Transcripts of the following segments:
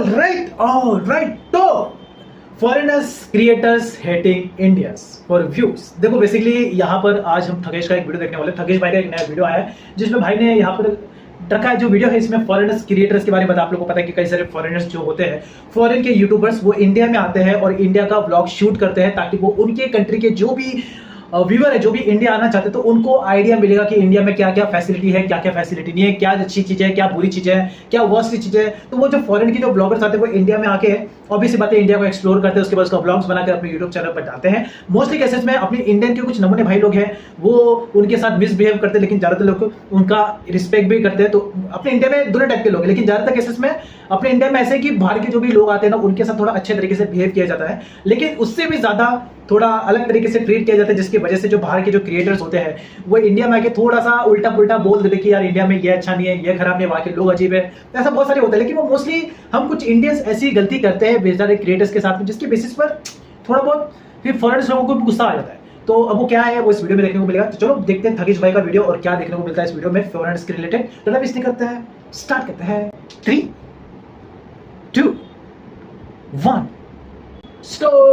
All right. तो foreigners creators hating Indians for views. देखो basically यहाँ पर आज हम थकेश का एक वीडियो देखने वाले। थकेश भाई का एक नया वीडियो आया है जिसमें भाई ने यहाँ पर रखा है जो वीडियो है इसमें फॉरेनर्स क्रिएटर्स के बारे में। आप लोगों को पता है कि कई सारे फॉरेनर्स जो होते हैं, फॉरेन के यूट्यूबर्स, वो इंडिया में आते हैं और इंडिया का व्लॉग शूट करते हैं ताकि वो उनके कंट्री के जो भी व्यूअर है, जो भी इंडिया आना चाहते हैं, तो उनको आइडिया मिलेगा कि इंडिया में क्या क्या फैसिलिटी है, क्या क्या फैसिलिटी नहीं है, क्या अच्छी चीजें है, क्या बुरी चीजें है, क्या वर्स्ट चीजें है। तो वो जो फॉरेन की जो ब्लॉगर्स आते हैं वो इंडिया में आके ऑब्वियसली बात है इंडिया को एक्सप्लोर करते हैं, उसके बाद उसका ब्लॉग्स बनाकर अपने यूट्यूब चैनल पर डालते हैं। मोस्टली केसेस में अपने इंडियन के कुछ नमूने भाई लोग हैं वो उनके साथ मिसबिहेव करते हैं, लेकिन ज्यादातर लोग उनका रिस्पेक्ट भी करते हैं। तो अपने इंडिया में दोनों टाइप के लोग हैं, लेकिन ज्यादातर केसेस में अपने इंडिया में ऐसे कि बाहर के जो भी लोग आते हैं ना उनके साथ थोड़ा अच्छे तरीके से बिहेव किया जाता है, लेकिन उससे भी ज्यादा थोड़ा अलग तरीके से ट्रीट किया जाता है, जिसकी वजह से जो बाहर के जो क्रिएटर्स होते हैं वो इंडिया में आके थोड़ा सा उल्टा पुल्टा बोल देते कि यार इंडिया में ये अच्छा नहीं है, ये खराब नहीं है, वहाँ के लोग अजीब है। तो ऐसा बहुत सारे होता है, लेकिन वो मोस्टली हम कुछ इंडियंस ऐसी गलती करते हैं बेचारे क्रिएटर्स के साथ में, जिसके बेसिस पर थोड़ा बहुत फिर फॉरेनर्स लोगों को भी गुस्सा आ जाता है। तो अब वो क्या है वो इस वीडियो में देखने को मिलेगा। तो चलो देखते हैं थकेश भाई का वीडियो और क्या देखने को मिलता है इस वीडियो में फॉरेनर्स के रिलेटेड। तो अब इसलिए करते हैं, स्टार्ट करते हैं। 3 2 1 स्टॉप।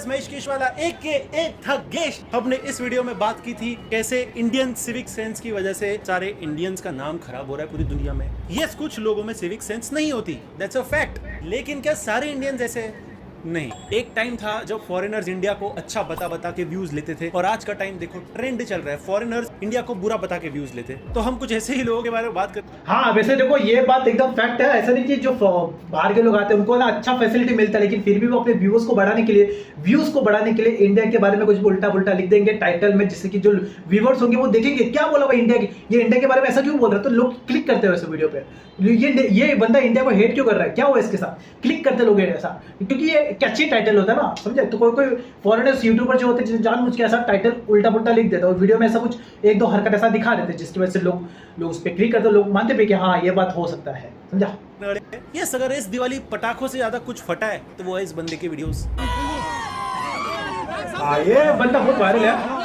महेश केशवाला एक के एक थकेश। हमने इस वीडियो में बात की थी कैसे इंडियन सिविक सेंस की वजह से सारे इंडियंस का नाम खराब हो रहा है पूरी दुनिया में। यस, कुछ लोगों में सिविक सेंस नहीं होती, दैट्स अ फैक्ट, लेकिन क्या सारे इंडियंस ऐसे नहीं। एक टाइम था जब फॉरेनर्स इंडिया को अच्छा बता के व्यूज लेते थे, और आज का टाइम देखो ट्रेंड चल रहा है फॉरेनर्स इंडिया को बुरा बता के व्यूज लेते। तो हम कुछ ऐसे ही लोगों के बारे में बात करते हैं। हाँ वैसे देखो ये बात एकदम फैक्ट है। ऐसा नहीं कि जो बाहर के लोग आते हैं उनको ना अच्छा फैसिलिटी मिलता है, लेकिन फिर भी वो अपने व्यूज को बढ़ाने के लिए इंडिया के बारे में कुछ उल्टा पुल्टा लिख देंगे टाइटल में, जिससे कि जो व्यूअर्स होंगे वो देखेंगे क्या बोला भाई इंडिया की, ये इंडिया के बारे में ऐसा क्यों बोल रहा है, तो लोग क्लिक करते हैं वैसे वीडियो पे। ये बंदा इंडिया को हेट क्यों कर रहा है, क्या हुआ इसके साथ, क्लिक करते लोग ऐसा, क्योंकि ये कैची टाइटल होता है ना, समझे। तो कोई फॉरेनर्स यूट्यूबर जो होते हैं जानबूझ के ऐसा टाइटल उल्टा पुल्टा लिख देता है और वीडियो में ऐसा कुछ एक दो हरकत ऐसा दिखा देते हैं, जिसकी वजह से लोग उस पर क्लिक करते, लोग मानते पे कि हाँ ये बात हो सकता है, समझा। यस, अगर इस दिवाली पटाखों से ज्यादा कुछ फटा है तो वो है इस बंदे के वीडियोस। ये बंदा बहुत वायरल है।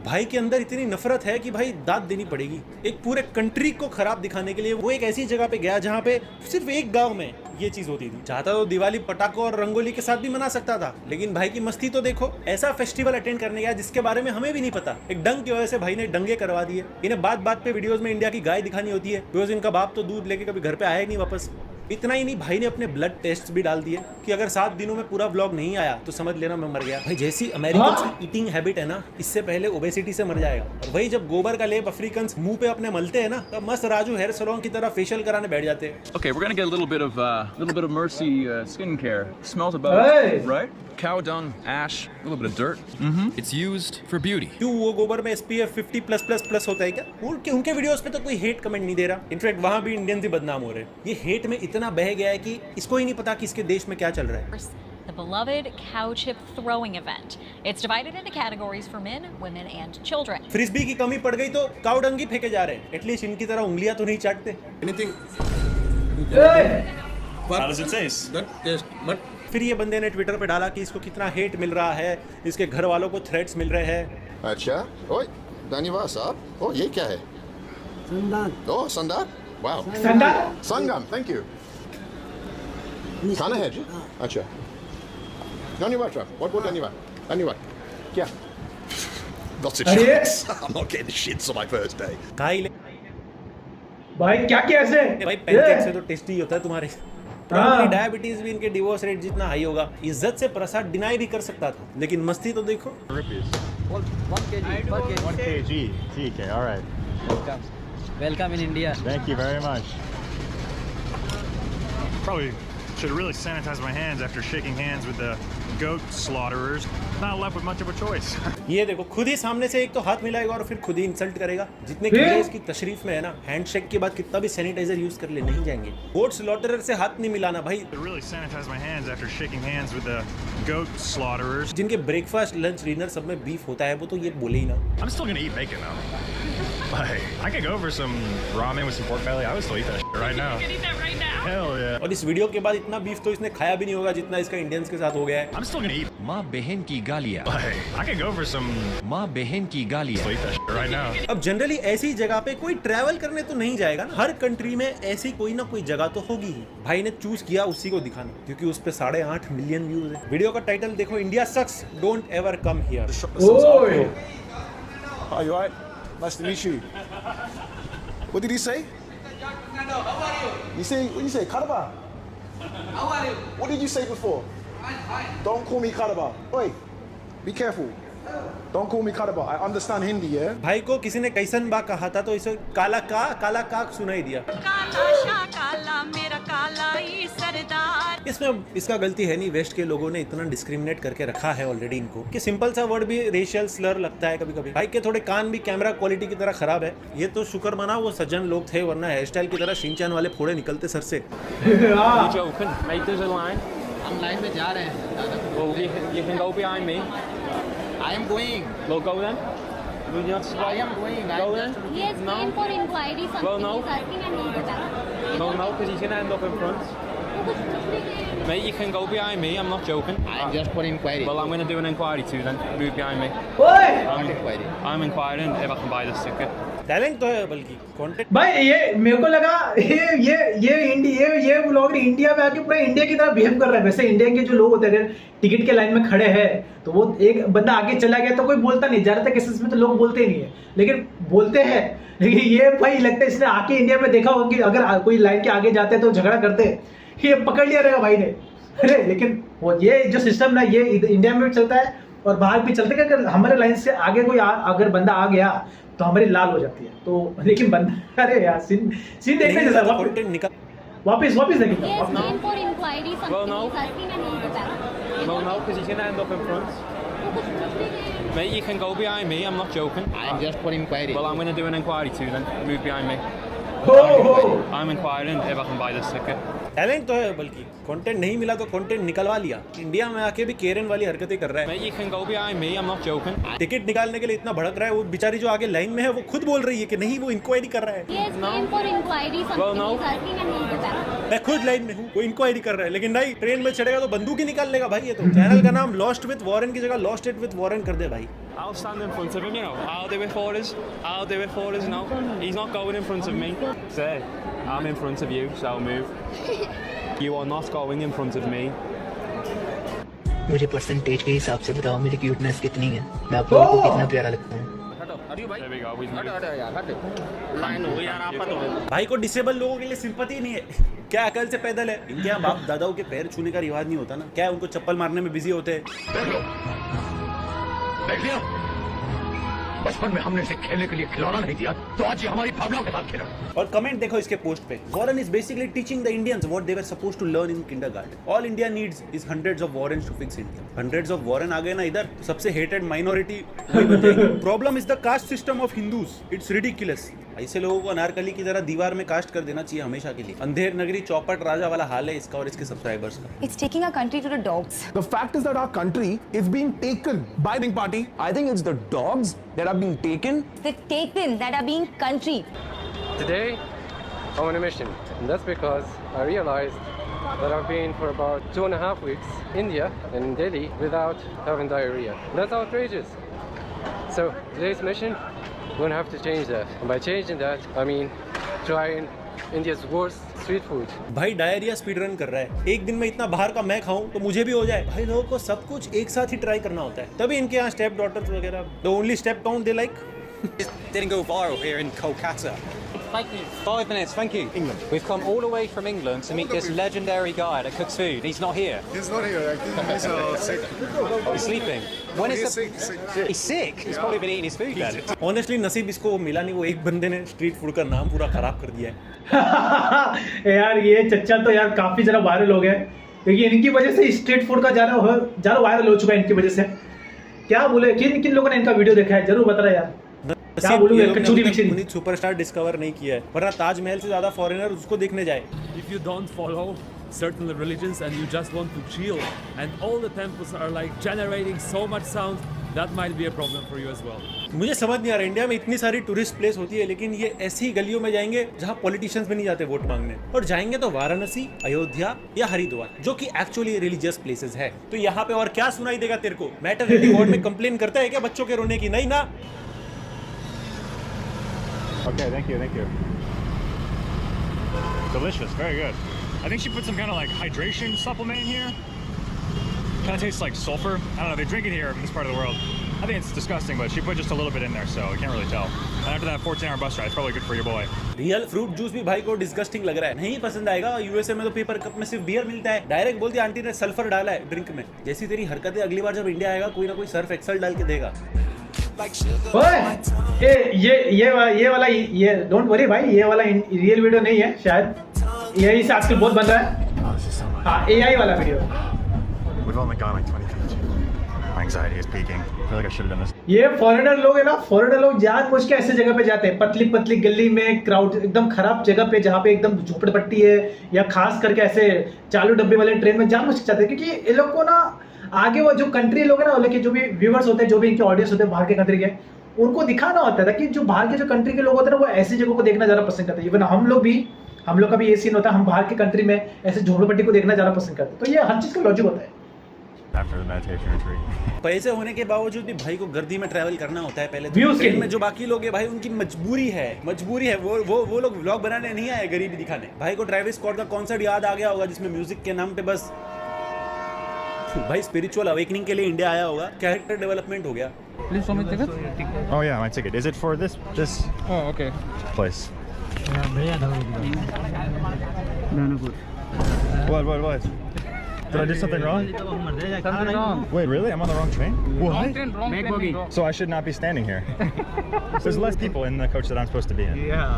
भाई के अंदर इतनी नफरत है कि भाई दाद देनी पड़ेगी। एक पूरे कंट्री को खराब दिखाने के लिए वो एक ऐसी जगह पे गया जहाँ पे सिर्फ एक गांव में ये चीज होती थी। चाहता तो दिवाली पटाखों और रंगोली के साथ भी मना सकता था, लेकिन भाई की मस्ती तो देखो। ऐसा फेस्टिवल अटेंड करने गया जिसके बारे में हमें भी नहीं पता। एक डंग की वजह से भाई ने दंगे करवा दिए। इन्हें बात बात पे वीडियोस में इंडिया की गाय दिखानी होती है, बिकॉज इनका बाप तो दूध लेके कभी घर पे आया ही नहीं वापस। इतना ही नहीं, भाई ने अपने ब्लड टेस्ट भी डाल दिए कि अगर 7 दिनों में पूरा व्लॉग नहीं आया तो समझ लेना मैं मर गया। भाई जैसी अमेरिकन की ईटिंग हैबिट है ना, इससे पहले ओबेसिटी से मर जाएगा। और वही जब गोबर का लेप अफ्रीकन मुंह पे अपने मलते हैं ना, तब मस्त राजू हेयर सैलून की तरह फेशियल कराने बैठ जाते हैं। Okay, we're gonna get a little bit of Mercy skincare. Smells about right? Cow dung, ash, a little bit of dirt. It's used for beauty. क्यों वो गोबर में SPF 50+++ होता है क्या? उनके वीडियोस पे तो कोई हेट कमेंट नहीं दे रहा। इनफैक्ट वहाँ भी इंडियंस ही बदनाम हो रहे हैं। ये हेट में इतना बह गया है कि इसको ही नहीं पता कि इसके देश में क्या चल रहा है। The beloved cow chip throwing event. It's divided into categories for men, women, and children. Frisbee की कमी पड़ गई तो काऊ डंगी फेंके जा रहे हैं। एटलीस्ट इनकी तरह उंगलियां तो नहीं चाटते। Anything? How does it taste? That taste, but फिर ये बंदे ने ट्विटर पे डाला कि इसको कितना हेट मिल रहा है, इसके घर वालों को थ्रेट्स मिल रहे हैं। अच्छा, ओए धन्यवाद साहब। ओ ये क्या है? संदान। ओ sandan, wow. Sandan? Sangam, thank you. खाना है जी? अच्छा। धन्यवाद साहब, बहुत धन्यवाद। धन्यवाद। क्या? Not a chance. I'm not getting the shits on my first day. खाई ले भाई क्या किया ऐसे? भाई, पैनकेक से तो टेस्टी होता है तुम्हारे। प्रॉब्लम डायबिटीज भी इनके डिवोर्स रेट जितना हाई होगा। इज्जत से प्रसाद डिनाई भी कर सकता था, लेकिन मस्ती तो देखो। 1 kg. ठीक है, all right. Welcome in India. Thank you very much. Probably should have really sanitized my hands after shaking hands with the goat slaughterers. Not left with much of a choice. ये देखो, खुद ही सामने से एक तो हाथ मिलाएगा और फिर खुद ही इंसल्ट करेगा। जितने कीड़े इसकी तशरीफ में है ना, हैंडशेक के बाद कितना भी सैनिटाइजर यूज कर ले नहीं जाएंगे। गोट स्लॉटरर से हाथ नहीं मिलाना भाई। To really sanitize my hands after shaking hands with the goat slaughterers. जिनके ब्रेकफास्ट लंच डिनर सब में बीफ होता है, वो तो ये बोले ही ना। I'm still gonna eat bacon though. Like, I could go for some ramen with some pork belly. I would still eat that shit right now. Hell yeah. और इस वीडियो के बाद इतना बीफ तो इसने खाया भी नहीं होगा जितना इसका इंडियंस के साथ हो गया है। I'm still gonna eat. माँ बहन की गालियाँ। I could go for some. माँ बहन की गालियाँ। Eat that shit right now. अब जनरली ऐसी जगह पे कोई ट्रैवल करने तो नहीं जाएगा ना, हर कंट्री में ऐसी कोई ना कोई जगह तो होगी ही। भाई ने चूज किया उसी को दिखाना, क्योंकि उस पे 8.5 मिलियन व्यूज है। वीडियो का टाइटल देखो, India sucks, don't ever come here. ओए Hi, you alright? Nice to meet you. What did he say? What you say? Karaba? How are you? What did you say before? Don't call me Karaba. Oi, be careful. Don't call me Karaba. I understand Hindi, yeah? भाई को किसी ने कैसन बा कहा था तो इसे काला का सुनाई दिया। इसमें इसका गलती है नहीं, वेस्ट के लोगों ने इतना डिस्क्रिमिनेट करके रखा है ऑलरेडी इनको कि सिंपल सा वर्ड भी रेशियल स्लर लगता है कभी कभी। भाई के थोड़े कान भी कैमरा क्वालिटी की तरह खराब है। ये तो शुक्र मना वो सज्जन लोग थे, वरना हेयर स्टाइल की तरह शिनचैन वाले फोड़े निकलते सर से। हम लाइन में जा रहे हैं दादा। Well, you can go behind me. I am going. Well, go then. Will you not I survive? am going. Go then. He has came for inquiry. Something Well, no. he's asking and he'll get back. No, because he's gonna end up in front. Mate, you can go behind me. I'm not joking. I am just for inquiry. Well, I'm gonna do an inquiry too. Then move behind me. ओए What inquiry? I'm inquiring if I can buy this ticket. Talent तो है, बल्कि content. भाई ये मेरे को लगा ये व्लॉगर इंडिया में आके पूरा इंडिया की तरह बिहेव कर रहा है। वैसे इंडिया के जो लोग होते हैं अगर टिकट के लाइन में खड़े हैं तो वो एक बंदा आगे चला गया तो कोई बोलता नहीं, ज्यादातर केसेस में तो लोग बोलते ही नहीं है, लेकिन बोलते हैं। लेकिन ये भाई लगता है इसने आके इंडिया में देखा होगा कि अगर कोई लाइन के आगे जाते हैं तो झगड़ा करते हैं, ये पकड़ लिया रहेगा भाई ने। अरे लेकिन वो ये जो सिस्टम ना ये इंडिया में भी चलता है और बाहर भी चलता है कि अगर हमारे लाइन से आगे कोई अगर बंदा आ गया तो हमारी लाल हो जाती है। तो लेकिन बंदा, अरे यार सीन देखने जैसा कंटेंट निकल वापस He has देखेंगे। came for inquiry. Something Well, no. he's asking and he'll get back. Well, no, because he's gonna end up in front. Mate, you can go behind me. I'm not joking. I am just for inquiry. Well, I'm gonna do an inquiry too. Then move behind me. हो I'm inquiring if I can buy this ticket. Talent तो है, बल्कि content नहीं मिला तो content निकलवा लिया। India में आके भी केरन वाली हरकतें कर रहा है। Mate, you can go behind me. I'm not joking. Ticket निकालने के लिए इतना भड़क रहा है, वो बेचारी जो आगे लाइन में है वो खुद बोल रही है कि नहीं वो इंक्वायरी कर रहा है। He has came for inquiry. Something Well, no. he's asking and he'll get back. मैं खुद लाइन में हूँ, वो इंक्वायरी कर रहा है, लेकिन नहीं ट्रेन में चढ़ेगा तो बंदूक ही निकाल लेगा भाई। ये तो चैनल का नाम लॉस्ट विद वॉरेन की जगह लॉस्ट इट विद वॉरेन कर दे भाई। I'll stand in front of him, you know. I'll do it for us. I'll do it for us, you know. He's not going in front of me. Say, I'm in front of you, so move. You are not going in front of me. मुझे percentage के हिसाब से बताओ मेरी cuteness कितनी है, मैं आप लोगों को कितना प्यारा लगता हूँ। There we go. We've moved. Line हो यार, आप तो भाई को डिसेबल लोगों के लिए सिंपैथी नहीं है। क्या अकल से पैदल है? इनके यहाँ बाप दादाओं के पैर छूने का रिवाज नहीं होता ना, क्या उनको चप्पल मारने में बिजी होते हैं। देख लिया, बचपन में हमने इसे खेलने के लिए खिलौना नहीं दिया तो आज ये हमारी भावनाओं के साथ खेला। और कमेंट देखो इसके पोस्ट पे, Warren is basically teaching the Indians what they were supposed to learn in kindergarten. All India needs is hundreds of Warrens to fix India. Hundreds of Warren आ गए ना इधर, सबसे हेटेड माइनॉरिटी वही बन जाएगी। Problem is the caste system of Hindus, it's ridiculous. ऐसे लोगों को अनारकली की तरह दीवार में कास्ट कर देना चाहिए हमेशा के लिए। अंधेर नगरी चौपट राजा वाला हाल है इसका और इसके सब्सक्राइबर्स का। It's taking our country to the dogs. The fact is that our country is being taken by the party. I think it's the dogs that are being taken. The taken that are being country. Today, I'm on a mission, and that's because I realized that I've been for about 2.5 weeks in India and in Delhi without having diarrhea. That's outrageous. So today's mission, we're gonna have to change that. And by changing that, I mean trying India's worst street food. भाई diarrhoea speed run कर रहा है। एक दिन में इतना बाहर का मैं खाऊं तो मुझे भी हो जाए। भाई लोगों को सब कुछ एक साथ ही ट्राई करना होता है, तभी इनके यहाँ स्टेप डॉटर्स वगैरह the only step count they like didn't go viral here in Kolkata. Thank you. 5 minutes, thank you. England. We've come all the way from England to meet this legendary guy that cooks food. He's not here. He's not here. I think he's sick. He's sleeping. When is He's sick. He's sick. He's probably been eating his food then. Honestly नसीब इसको मिला नहीं, वो एक बंदे ने street food का नाम पूरा खराब कर दिया है। यार ये चच्चा तो यार काफी ज्यादा वायरल हो गया है, क्योंकि इनकी वजह से स्ट्रीट फूड का ज्यादा वायरल हो चुका है इनकी वजह से। क्या बोले, किन किन लोगों ने इनका वीडियो देखा है जरूर बता रहा यार। क्या बोलूं, कचौरी मिचरी सुपरस्टार डिस्कवर नहीं किया है, वरना ताजमहल से ज्यादा फॉरेनर उसको देखने जाए। If you don't follow certain religions and you just want to chill and all the temples are like generating so much sound that might be a problem for you as well. मुझे समझ नहीं आ रहा, India में इतनी सारी tourist place होती है लेकिन ये ऐसी गलियों में जाएंगे जहाँ पॉलिटिशियंस भी नहीं जाते वोट मांगने, और जाएंगे तो वाराणसी, अयोध्या या हरिद्वार, जो कि एक्चुअली रिलीजियस प्लेसेस है। तो यहाँ पे और क्या सुनाई देगा तेरे को? मैटरनिटी वार्ड में कंप्लेन करता है क्या बच्चों के रोने की? नहीं ना। Okay, thank you. Delicious, very good. I think she put some kind of like hydration supplement in here. Kind of tastes like sulfur. I don't know, they drink it here in this part of the world. I think it's disgusting, but she put just a little bit in there, so I can't really tell. And after that 14-hour bus ride, it's probably good for your boy. Real fruit juice भी भाई को disgusting लग रहा है, नहीं पसंद आएगा। USA में तो पेपर कप में सिर्फ बियर मिलता है। डायरेक्ट बोलती आंटी ने सल्फर डाला है ड्रिंक में। जैसी तेरी हरकतें अगली बार जब इंडिया आएगा कोई ना कोई सर्फ एक्सेल डाल के देगा। ये वाला डोंट वरी भाई, ये वाला रियल वीडियो नहीं है शायद, यही से आजकल बहुत बन रहा है। हाँ, AI वाला video. We've only gone like 20 feet. My anxiety is peaking. I feel like I should have done this. ये फॉरेनर लोग है ना, फॉरेनर लोग जानबूझ के ऐसे जगह पे जाते हैं, पतली पतली गली में, क्राउड एकदम खराब जगह पे जहाँ पे एकदम झोपड़पट्टी है, या खास करके ऐसे चालू डब्बे वाले ट्रेन में जानबूझ के जाते हैं, क्योंकि ये लोग को ना आगे वो जो कंट्री लोग है ना, लेकिन जो भी व्यूवर्स होते हैं, जो भी इनके ऑडियंस होते हैं बाहर के कंट्री के, उनको दिखाना होता है कि जो बाहर के जो कंट्री के लोग होते हैं ना, वो ऐसी जगहों को देखना ज्यादा पसंद करते हैं। इवन हम लोग का भी ये सीन होता है, हम बाहर के कंट्री में ऐसे झोपड़पट्टी को देखना ज्यादा पसंद करते हैं। तो ये हर चीज का लॉजिक होता है। After the meditation retreat. पैसे होने के बावजूद भी भाई को गर्दी में ट्रैवल करना होता है। पहले व्यूज के में जो बाकी लोग हैं भाई, उनकी मजबूरी है। वो लोग व्लॉग बनाने नहीं आए गरीबी दिखाने। भाई को ट्रैविस स्कॉट का कॉन्सर्ट याद आ गया होगा, जिसमें म्यूजिक के नाम पे बस भाई स्पिरिचुअल अवेकनिंग के लिए इंडिया आया होगा, कैरेक्टर डेवलपमेंट हो गया। Please show me ticket. Oh yeah, my ticket. Is it for this? Oh, okay. Place. What? Did I do something wrong? Something wrong. Wait, really? I'm on the wrong train? What? Wrong train. So I should not be standing here. There's less people in the coach that I'm supposed to be in. Yeah.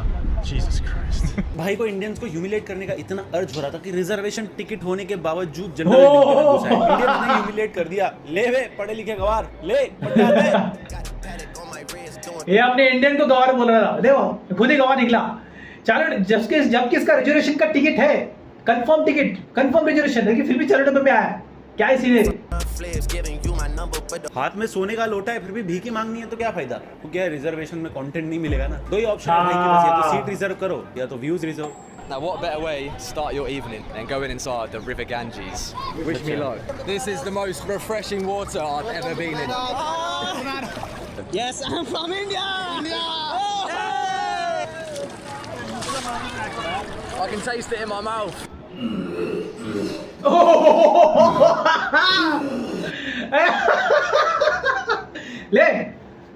Jesus Christ. भाई को Indians को humiliate करने का इतना अर्ज हो रहा था कि रिजर्वेशन टिकट होने के बावजूद जनरल इंडियंस ने ह्यूमिलेट कर दिया। ले वे पढ़े लिखे गवार, ले ये अपने इंडियन को गवार बोल रहा था, देखो खुद ही गवार निकला। चलो जबकि इसका रिजर्वेशन का टिकट है, कंफर्म टिकट, कंफर्म रिजर्वेशन है, फिर भी चालू डब्बे पे आया है। क्या इसी ने हाथ में सोने का लोटा है, फिर भी भीख ही मांगनी है तो क्या फायदा? तो क्या रिजर्वेशन में कंटेंट नहीं मिलेगा ना। दो ही ऑप्शन है भाई के पास, या तो सीट रिजर्व करो या तो views reserve. Now what better way to start your evening than going inside the River Ganges? Wish me luck. This is the most refreshing water I've ever been in. Yes, I'm from India. I can taste it in my mouth.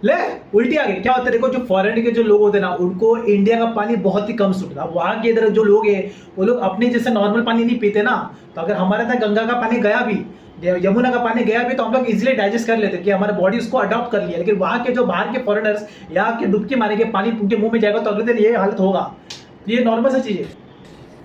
ले उल्टी आ गई। क्या होता है देखो, जो foreign के जो लोग होते हैं ना, उनको इंडिया का पानी बहुत ही कम सूट था। वहाँ के इधर जो लोग हैं वो लोग अपने जैसे नॉर्मल पानी नहीं पीते ना। तो अगर हमारे यहाँ गंगा का पानी गया भी, यमुना का पानी गया भी, तो हम लोग इजीली डाइजेस्ट कर लेते कि हमारे बॉडी उसको अडॉप्ट कर लिया। लेकिन वहाँ के जो बाहर के फॉरेनर्स यहाँ के डुबकी मारेंगे, पानी उनके मुंह में जाएगा तो अगले दिन ये हालत होगा। ये नॉर्मल सी चीज है।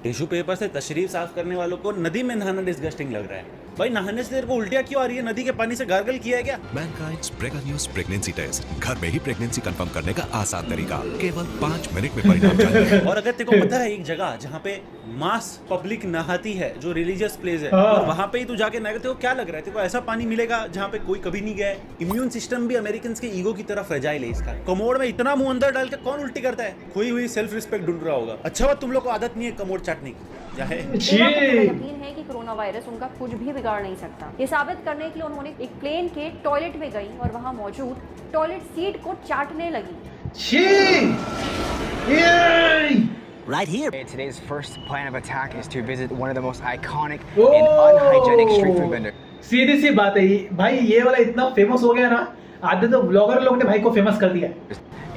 टिश्यू पेपर से तशरीफ साफ करने वालों को नदी में नहाना डिस्गस्टिंग लग रहा है। भाई नहाने से तेरे को उल्टियाँ क्यों आ रही है? नदी के पानी से गार्गल किया है क्या? Mankind's Prega News pregnancy test, घर में ही प्रेगनेंसी कंफर्म करने का आसान तरीका, केवल 5 मिनट में परिणाम जानिए। और अगर तेरे को पता है एक जगह जहाँ पे मास पब्लिक नहाती है, जो रिलीजियस प्लेस है, और वहाँ पे ही तू जाके नहाते, तेरे को क्या लग रहा है? तेरे को ऐसा पानी मिलेगा जहाँ पे कोई कभी नहीं गया है? इम्यून सिस्टम भी अमेरिकन के ईगो की तरफ फ्रेजाइल है इसका। कमोड में इतना मुंह अंदर डाल के कौन उल्टी करता है? खोई हुई सेल्फ रिस्पेक्ट ढूंढ रहा होगा। अच्छा बात तुम लोग को आदत नहीं है कमोड चाटने की। यकीन है कि कोरोना वायरस उनका कुछ भी बिगाड़ नहीं सकता। ये साबित करने के लिए उन्होंने एक प्लेन के टॉयलेट में गई और वहां मौजूद टॉयलेट सीट को चाटने लगी। Right here. Today's first plan of attack is to visit one of the most iconic and unhygienic street food vendors. सीधी सी बात है भाई, ये वाला इतना फेमस हो गया ना, आधे तो ब्लॉगर लोग ने भाई को फेमस कर दिया है।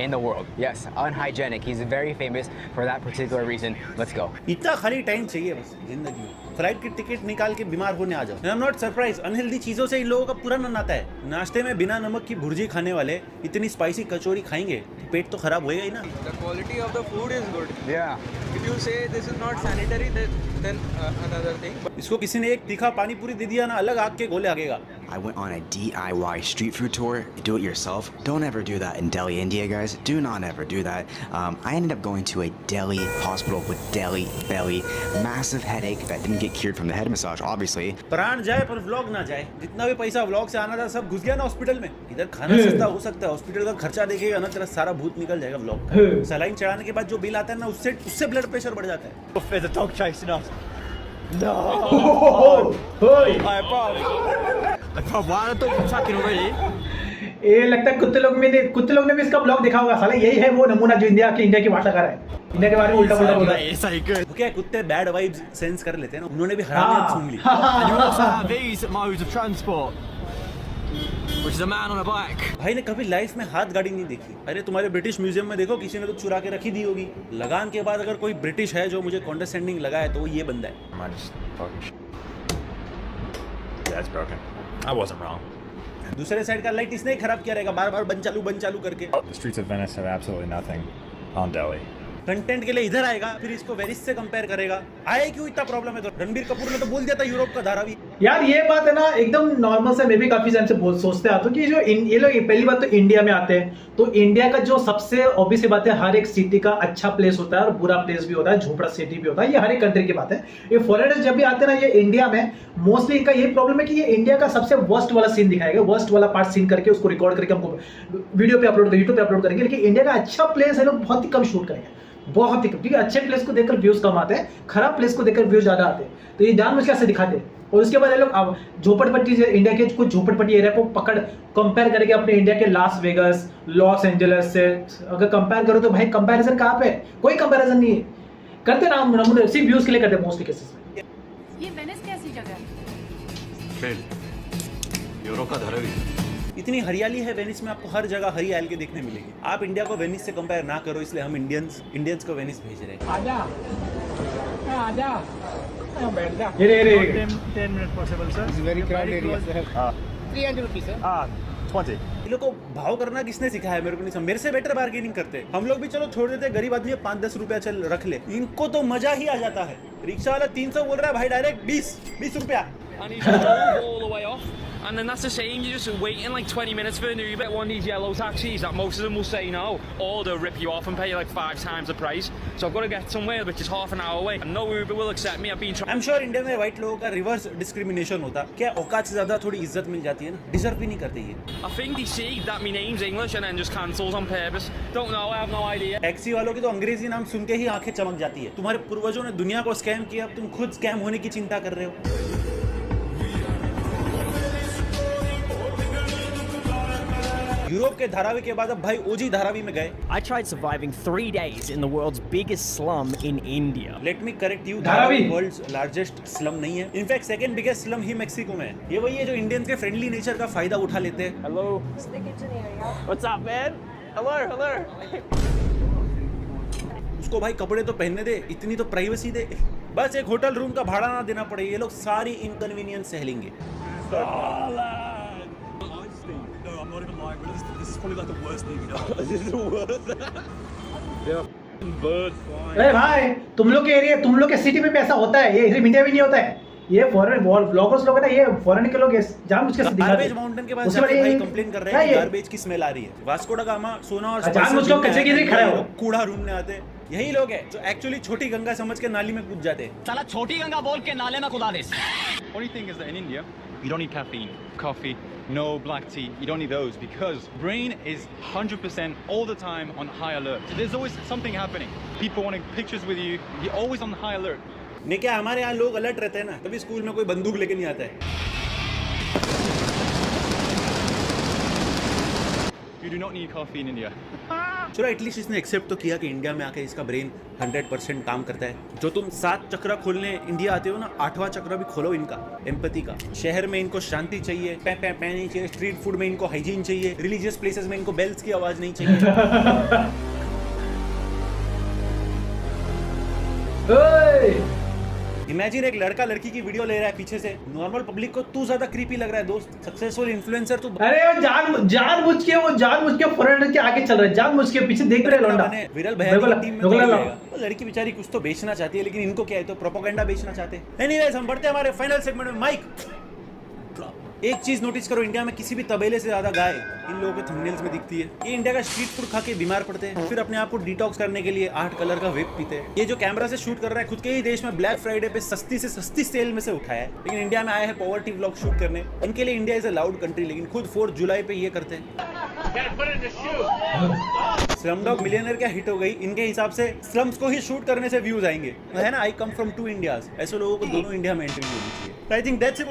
In the world, yes, unhygienic. He's very famous for that particular reason. Let's go. इतना खाली टाइम चाहिए बस जिंदगी में, फ्लाइट की टिकट निकाल के बीमार होने आ जाओ। I am not surprise, unhealthy चीजों से इन लोगों का पुराना नाता है। नाश्ते में बिना नमक की भुर्जी खाने वाले इतनी स्पाइसी कचौरी खाएंगे, पेट तो खराब होएगा ही ना। The quality of the food is good. Yeah. If you say this is not sanitary, then another thing. इसको किसी ने एक तीखा पानी पूरी दे दिया ना, अलग आग के गोले आगेगा। I went on a DIY street food tour, do it yourself. Don't ever do that in Delhi, India, guys. Do not ever do that. I ended up going to a Delhi hospital with Delhi belly, massive headache that didn't get cured from the head massage, obviously. प्राण जाए पर vlog ना जाए। जितना भी पैसा vlog से आना था सब घुस गया ना हॉस्पिटल में। इधर खाना सस्ता हो सकता है, हॉस्पिटल का खर्चा देखेगा ना तेरा सारा भूत निकल जाएगा व्लॉग का। सलाइन चढ़ाने के बाद जो बिल आता है ना उससे ब्लड प्रेशर बढ़ जाता है। There's a dog chasing us. No. Why are the dogs attacking already? ये लगता है कुत्ते लोग ने भी इसका ब्लॉग देखा होगा। साला यही है वो नमूना जो इंडिया की भाषा का है। इंडिया के बारे में उल्टा बोल रहा है। क्या कुत्ते बैड वाइब्स सेंस कर लेते हैं ना, उन्होंने भी हरामियत सूंघ ली। And you also have these modes of transport, which is a man on a bike. भाई ने कभी लाइफ में हाथ गाड़ी नहीं देखी। अरे तुम्हारे ब्रिटिश म्यूजियम में देखो, किसी ने तो चुरा के रखी दी होगी। लगान के बाद अगर कोई ब्रिटिश है जो मुझे कॉन्डरस्टैंडिंग लगा है तो वो ये बंदा है। That's broken. I wasn't wrong. दूसरे साइड का लाइट इसने ही खराब किया रहेगा, बार-बार बंद चालू करके। The streets of Venice have absolutely nothing on Delhi. Content के लिए इधर आएगा, फिर इसको वेनिस से कंपेयर करेगा। आए क्यों इतना प्रॉब्लम है? तो रणबीर कपूर ने तो बोल दिया था यूरोप का धारावी। यार ये बात है ना एकदम नॉर्मल से, मैं भी काफी टाइम से सोचते आता हूँ कि जो ये लोग पहली बात तो इंडिया में आते हैं तो इंडिया का जो सबसे ऑब्वियस बात है, हर एक सिटी का अच्छा प्लेस होता है और बुरा प्लेस भी होता है, झोपड़ा सिटी भी होता है। ये हर एक कंट्री की बात है। ये फॉरेनर्स जब भी आते हैं ना, ये इंडिया में मोस्टली इनका ये प्रॉब्लम है कि ये इंडिया का सबसे वर्स्ट वाला सीन दिखाएगा, वर्स्ट वाला पार्ट सीन करके उसको रिकॉर्ड करके हमको वीडियो पे अपलोड यूट्यूब पे अपलोड करेंगे। लेकिन इंडिया का अच्छा प्लेस है, लोग बहुत ही कम शूट करेंगे, बहुत ही कम, क्योंकि अच्छे प्लेस को देखकर व्यूज कम आते हैं, खराब प्लेस को देखकर व्यूज ज्यादा आते हैं। तो ये जानबूझ के ऐसे दिखाते हैं। और उसके बाद ये लोग झोपड़पट्टी, इंडिया के कुछ झोपड़पट्टी एरिया को पकड़ कंपेयर करके अपने इंडिया के लास वेगस, लॉस एंजलिस से अगर कंपेयर करो तो भाई कंपैरिजन कहाँ पे? कोई कंपैरिजन नहीं है। करते ना नमूने सिर्फ व्यूज के लिए करते हैं मोस्टली केसेस में। ये वेनिस कैसी जगह है? यूरोप का धारावी। इतनी हरियाली है वेनिस में, आपको हर जगह हरियाली के देखने मिलेगी। आप इंडिया को वेनिस से कंपेयर ना करो, इसलिए हम इंडियंस को वेनिस भेज रहे हैं। आजा ये 10 minutes possible, sir. It's a very crowded area. 300 rupees, sir. 20. ये लोग को भाव करना किसने सिखाया? मेरे को नहीं समझ। मेरे से बेटर बार्गेनिंग करते हम लोग भी। चलो छोड़ देते, गरीब आदमी 5-10 रुपया चल रख ले। इनको तो मजा ही आ जाता है। रिक्शा वाला 300 बोल रहा है भाई, डायरेक्ट 20 रुपया। And he's all the way off. And then that's the saying, you're just waiting like 20 minutes for an Uber. One of these yellow taxis that most of them will say no, or they'll rip you off and pay you like 5 times the price. So I've got to get somewhere which is half an hour away. And no Uber will accept me. I've been trying. I'm sure India में white लोगों का reverse discrimination होता। क्या औकात से ज्यादा थोड़ी इज्जत मिल जाती है ना? डिजर्व भी नहीं करते ये। I think they see that my name's English and then just cancels on purpose. Don't know, I have no idea. Taxi वालों की तो अंग्रेजी नाम सुन के ही आंखें चमक जाती है। तुम्हारे पूर्वजों ने दुनिया को स्कैम किया, अब तुम खुद स्कैम होने की चिंता कर रहे हो। यूरोप के धारावी के बाद अब भाई ओजी धारावी में गए। I tried surviving 3 days in the world's biggest slum in India. Let me correct you, Dharavi world's largest slum नहीं है। इनफैक्ट सेकंड बिगेस्ट स्लम ही मेक्सिको में है। ये वही है जो इंडियंस के फ्रेंडली नेचर का फायदा उठा लेते हैं। Hello. What's up, man? Hello. उसको भाई कपड़े तो पहनने दे, इतनी तो प्राइवेसी दे। बस एक होटल रूम का भाड़ा ना देना पड़े, ये लोग सारी inconvenience सहलेंगे। No, I'm not even lying. This is probably like the worst thing you know. This is the worst. अरे भाई तुम लोग के एरिया, तुम लोग के सिटी में भी ऐसा होता है? ये सिर्फ इंडिया में नहीं होता है। ये फॉरेन ब्लॉगर्स लोग है ना, ये फॉरेन के लोग जानबूझ के गार्बेज माउंटेन के पास जाके भाई कंप्लेन कर रहे हैं कि गार्बेज की स्मेल आ रही है। वास्को दा गामा, सोना और जानबूझ के कचरे की खड़े हो, कूड़ा ढूंढने आते हैं। यही लोग हैं जो एक्चुअली छोटी गंगा समझ के नाली में कूद जाते हैं। साला छोटी गंगा बोल के नाले में कूदा दे। Only thing is that in India, you don't need caffeine, coffee, no black tea. You don't need those because brain is 100% all the time on high alert. So there's always something happening. People wanting pictures with you. You're always on high alert. नहीं क्या हमारे यहाँ लोग alert रहते हैं ना, तभी school में कोई बंदूक लेके नहीं आता है। You do not need coffee in India. चलो एटलीस्ट इसने एक्सेप्ट तो किया कि इंडिया में आके इसका ब्रेन 100% काम करता है। जो तुम 7 चक्रा खोलने इंडिया आते हो ना, 8वां चक्रा भी खोलो इनका, एम्पैथी का। शहर में इनको शांति चाहिए, पे नहीं चाहिए। स्ट्रीट फूड में इनको हाइजीन चाहिए। रिलीजियस प्लेसेस में इनको बेल्स की आवाज नहीं चाहिए। इमेजिन एक लड़का लड़की की वीडियो ले रहा है पीछे से, नॉर्मल पब्लिक को तू ज्यादा क्रीपी लग रहा है दोस्त, सक्सेसफुल इन्फ्लुएंसर तू। अरे वो जानबूझ के फॉरेनर के आगे चल रहा है, जानबूझ के पीछे देख रहे लौंडा। विरल भैया की टीम में तो वो लड़की बेचारी कुछ तो बेचना चाहती है, लेकिन इनको क्या है, तो प्रोपेगेंडा बेचना चाहते हैं। एनीवेज हम बढ़ते हैं हमारे फाइनल सेगमेंट में। माइक एक चीज नोटिस करो, इंडिया में किसी भी तबेले से ज्यादा गाय इन लोगों के थंबनेल्स में दिखती है। ये इंडिया का स्ट्रीट फूड खा के बीमार पड़ते हैं, फिर अपने आप को डिटॉक्स करने के लिए 8 कलर का वेप पीते हैं। ये जो कैमरा से शूट कर रहा है खुद के ही देश में ब्लैक फ्राइडे पे सस्ती से सस्ती सेल में से उठाया है, लेकिन इंडिया में आए हैं पॉवर्टी व्लॉग शूट करने। इनके लिए India is a loud country, लेकिन खुद 4 जुलाई पे ये करते हैं। स्लमडॉग मिलियनेयर क्या हिट हो गई, इनके हिसाब से स्लम्स को ही शूट करने से व्यूज आएंगे, है ना। आई कम फ्रॉम 2 इंडियाज, ऐसे लोगों को दोनों इंडिया में एंट्री होनी चाहिए। I think that's it.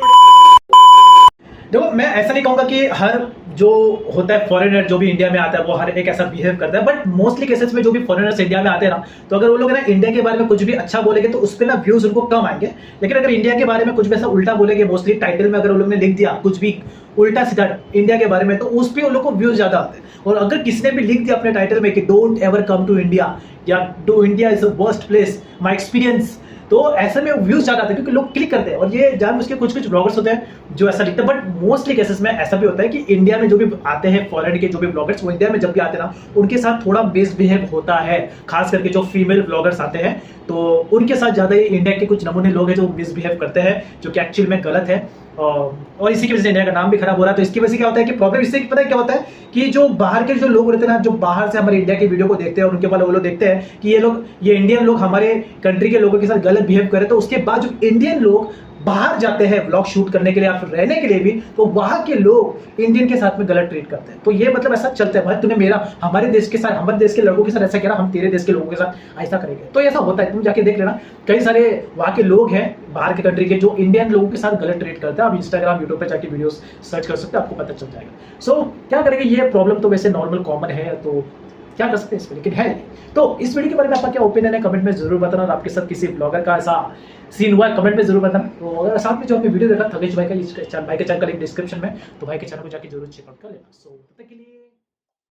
देखो मैं ऐसा नहीं कहूंगा कि हर जो होता है फॉरेनर जो भी इंडिया में आता है वो हर एक ऐसा बिहेव करता है, बट मोस्टली केसेस में जो भी फॉरेनर्स इंडिया में आते हैं ना, तो अगर वो लोग ना इंडिया के बारे में कुछ भी अच्छा बोलेंगे तो उस पर ना व्यूज उनको कम आएंगे। लेकिन अगर इंडिया के बारे में कुछ भी ऐसा उल्टा बोलेंगे, मोस्टली टाइटल में अगर वो लोग ने लिख दिया कुछ भी उल्टा सीधा इंडिया के बारे में, तो उस पर उन लोग को व्यूज ज्यादा आते हैं। और अगर किसी ने भी लिख दिया अपने टाइटल में कि don't ever come to India या do India is the worst place my experience, तो ऐसे में व्यूज ज्यादा आते हैं क्योंकि लोग क्लिक करते हैं। और ये जान मुझके कुछ ब्लॉगर्स होते हैं जो ऐसा लिखते हैं, बट मोस्टली केसेस में ऐसा भी होता है कि इंडिया में जो भी आते हैं फॉरेन के जो भी ब्लॉगर्स, वो इंडिया में जब भी आते हैं ना, उनके साथ थोड़ा मिसबिहेव होता है। खास करके जो फीमेल ब्लॉगर्स आते हैं तो उनके साथ ज्यादा ही इंडिया के कुछ नमूने लोग हैं जो मिसबिहेव करते हैं, जो कि एक्चुअल में गलत है। और इसी की वजह से इंडिया का नाम भी खराब हो रहा है। तो इसकी वजह से क्या होता है कि प्रॉब्लम इससे पता है क्या होता है कि जो बाहर के जो लोग रहते हैं ना, जो बाहर से हमारे इंडिया की वीडियो को देखते हैं और उनके वाले वो लोग देखते हैं कि ये इंडियन लोग हमारे कंट्री के लोगों के साथ गलत बिहेव करे, तो उसके बाद जो इंडियन लोग बाहर जाते हैं व्लॉग शूट करने के लिए या फिर रहने के लिए भी, तो वहां के लोग इंडियन के साथ में गलत ट्रीट करते हैं। तो ये मतलब ऐसा चलता है, भाई तूने हमारे देश के साथ, हमारे देश के लोगों के साथ ऐसा किया, हम तेरे देश के लोगों के साथ ऐसा करेंगे। तो ऐसा होता है, तुम जाके देख लेना, कई सारे वहां के लोग हैं बाहर के कंट्री के जो इंडियन लोगों के साथ गलत ट्रीट करते हैं। आप इंस्टाग्राम यूट्यूब पे जाके वीडियोस सर्च कर सकते हैं, आपको पता चल जाएगा। सो क्या करेंगे, ये प्रॉब्लम तो वैसे नॉर्मल कॉमन है, तो क्या कर सकते हैं इसमें, लेकिन है। तो इस वीडियो के बारे में आपका क्या ओपिनियन है कमेंट में जरूर बताना, और आपके साथ किसी ब्लॉगर का ऐसा सीन हुआ है कमेंट में जरूर बताना। तो अगर साथ में जो आपने वीडियो देखा थकेश भाई का, भाई के चैनल का लिंक डिस्क्रिप्शन में, तो भाई के चैनल को जाके जरूर चेकआउट कर लेना। सो तब तक के लिए